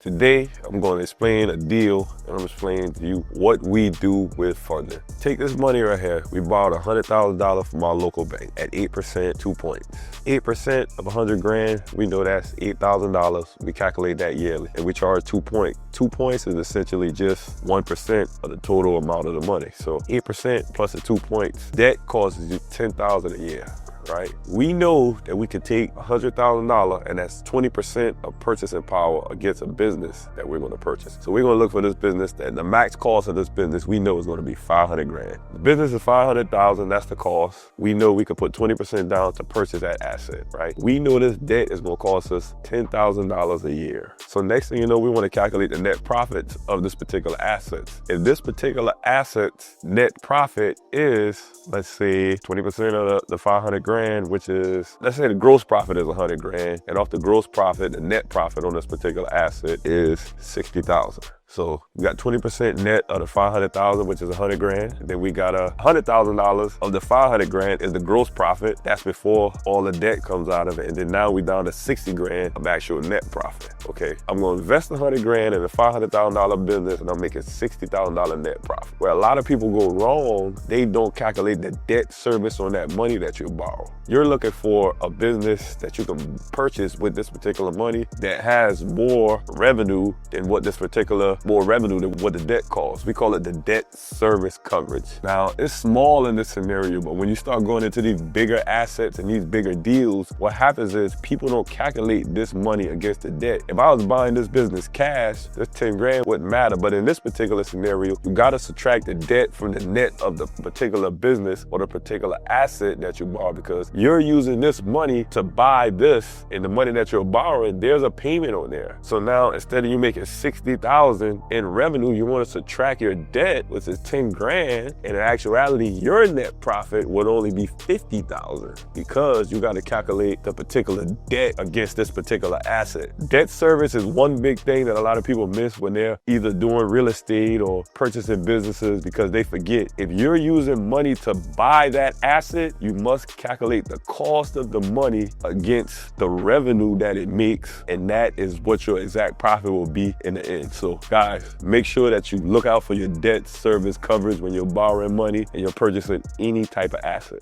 Today, I'm going to explain a deal and I'm explaining to you what we do with funding. Take this money right here. We borrowed $100,000 from our local bank at 8%, 2 points. 8% of 100 grand, we know that's $8,000. We calculate that yearly and we charge 2 points. 2 points is essentially just 1% of the total amount of the money. So 8% plus the 2 points, that costs you $10,000 a year. Right? We know that we could take $100,000 and that's 20% of purchasing power against a business that we're going to purchase. So we're going to look for this business that the max cost of this business we know is going to be 500 grand. The business is 500,000, that's the cost. We know we could put 20% down to purchase that asset, right? We know this debt is going to cost us $10,000 a year. So next thing you know, we want to calculate the net profits of this particular asset. If this particular asset's net profit is, let's say, 20% of the 500 grand, which is, let's say the gross profit is 100 grand, and off the gross profit, the net profit on this particular asset is 60,000. So we got 20% net of the 500,000, which is 100 grand. Then we got $100,000 of the 500 grand is the gross profit. That's before all the debt comes out of it. And then now we down to 60 grand of actual net profit. Okay, I'm gonna invest 100 grand in a $500,000 business and I'm making $60,000 net profit. Where a lot of people go wrong, they don't calculate the debt service on that money that you borrow. You're looking for a business that you can purchase with this particular money that has more revenue than what the debt costs. We call it the debt service coverage. Now, it's small in this scenario, but when you start going into these bigger assets and these bigger deals, what happens is people don't calculate this money against the debt. If I was buying this business cash, this 10 grand wouldn't matter. But in this particular scenario, you gotta subtract the debt from the net of the particular business or the particular asset that you borrow, because you're using this money to buy this, and the money that you're borrowing, there's a payment on there. So now, instead of you making 60,000 in revenue, you want to subtract your debt, which is 10 grand. And in actuality, your net profit would only be 50,000 because you got to calculate the particular debt against this particular asset. Debt service is one big thing that a lot of people miss when they're either doing real estate or purchasing businesses, because they forget if you're using money to buy that asset, you must calculate the cost of the money against the revenue that it makes. And that is what your exact profit will be in the end. So guys, make sure that you look out for your debt service coverage when you're borrowing money and you're purchasing any type of asset.